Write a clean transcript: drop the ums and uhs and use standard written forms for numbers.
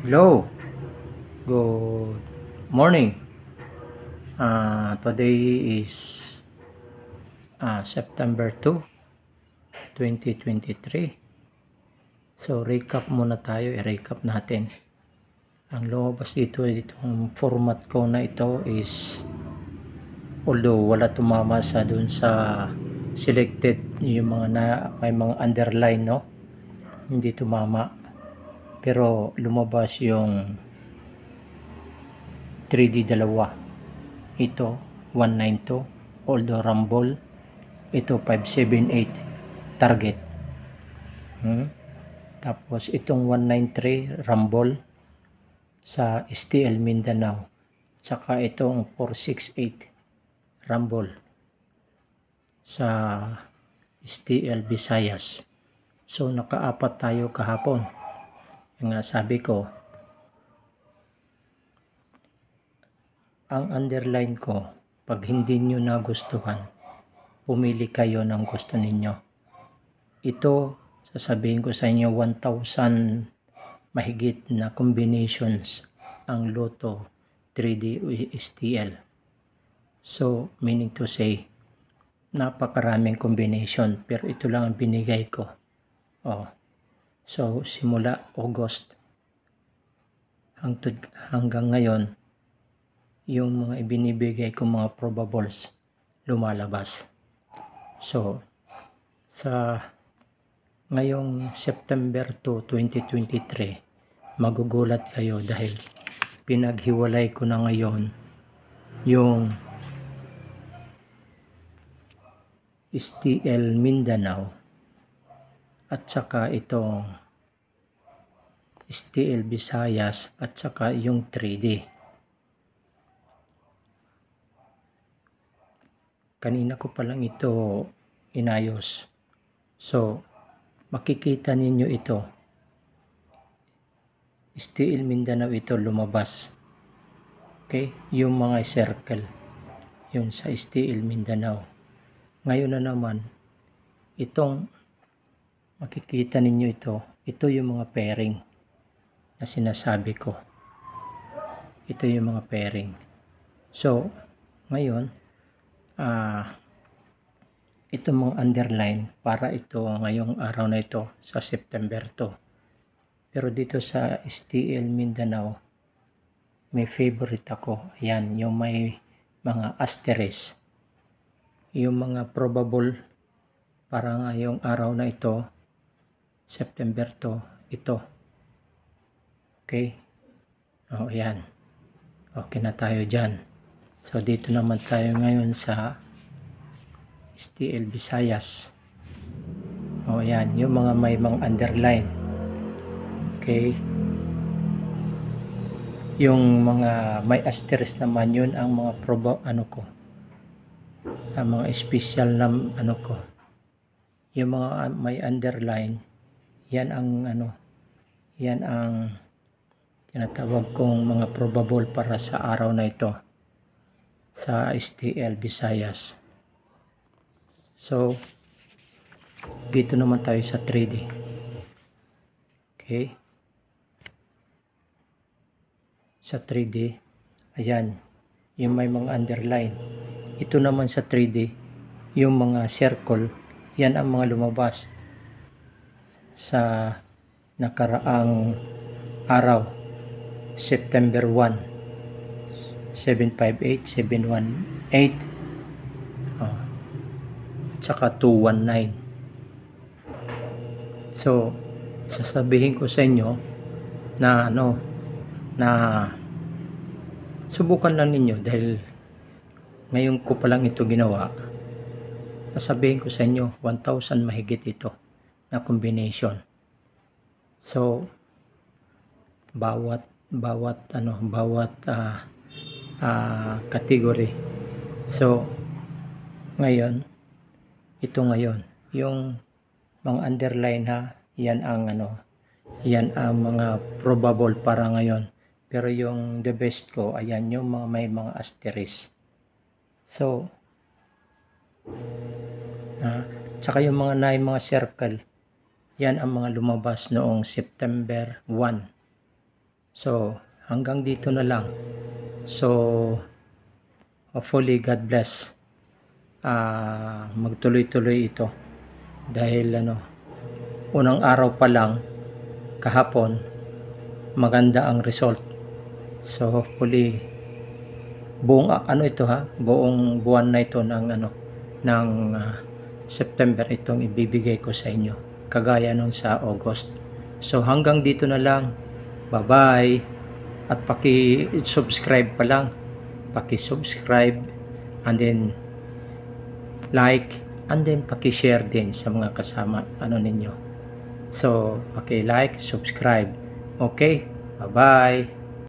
Hello, good morning. Today is September 2, 2023. So recap muna tayo, i-recap natin. Ang lumabas itong format ko na ito is, although wala tumama sa dun sa selected, yung mga may mga underline, no? Hindi tumama. Pero lumabas yung 3D dalawa. Ito 192, although rumble. Ito 578 target. Tapos itong 193 rumble sa STL Mindanao. Tsaka itong 468 rumble sa STL Visayas. So nakaapat tayo kahapon. Yung nga sabi ko, ang underline ko, pag hindi nyo nagustuhan, pumili kayo ng gusto ninyo. Ito, sasabihin ko sa inyo, 1,000 mahigit na combinations ang Lotto 3D STL. So, meaning to say, napakaraming combination, pero ito lang ang binigay ko. So, simula August hanggang ngayon, yung mga ibinibigay ko mga probables lumalabas. So, sa ngayong September 2, 2023, magugulat kayo dahil pinaghiwalay ko na ngayon yung STL Mindanao at saka itong STL Visayas at saka yung 3D. Kanina ko pa lang ito inayos. So, makikita ninyo ito. STL Mindanao ito lumabas. Okay? Yung mga circle. Yung sa STL Mindanao. Ngayon na naman, itong makikita ninyo ito. Ito yung mga pairing na sinasabi ko. Ito yung mga pairing. So, ngayon, ito mga underline para ito ngayong araw na ito sa September 2. Pero dito sa STL Mindanao, may favorite ako. Ayan, yung may mga asterisk. Yung mga probable para ngayong araw na ito, September 2, ito. Okay? Ayan. Okay na tayo dyan. So, dito naman tayo ngayon sa STL Visayas. Ayan, yung mga may mga underline. Okay. Yung mga may asterisk naman, yun ang mga ang mga special na ko. Yung mga may underline, yan ang yan ang tinatawag kong mga probable para sa araw na ito sa STL Visayas. So, dito naman tayo sa 3D. Okay? Sa 3D, ayan, yung may mga underline. Ito naman sa 3D, yung mga circle, yan ang mga lumabas sa nakaraang araw, September 1, 758, 718, tsaka 219. So, sasabihin ko sa inyo na na subukan lang ninyo dahil ngayon ko pa lang ito ginawa. Sasabihin ko sa inyo 1,000 mahigit ito na combination. So, bawat category. So, ngayon, ito ngayon, yung mga underline yan ang yan ang mga probable para ngayon. Pero yung the best ko, ayan yung mga may mga asterisk. So, tsaka yung mga mga circle, yan ang mga lumabas noong September 1. So, hanggang dito na lang. So, hopefully God bless. Magtuloy-tuloy ito dahil unang araw pa lang kahapon maganda ang result. So hopefully buong buong buwan na ito ng September itong ibibigay ko sa inyo kagaya nung sa August. So hanggang dito na lang. Bye-bye. At paki-subscribe pa lang. Paki-subscribe and then like and then paki-share din sa mga kasama ninyo. So paki-like, subscribe. Okay? Bye-bye.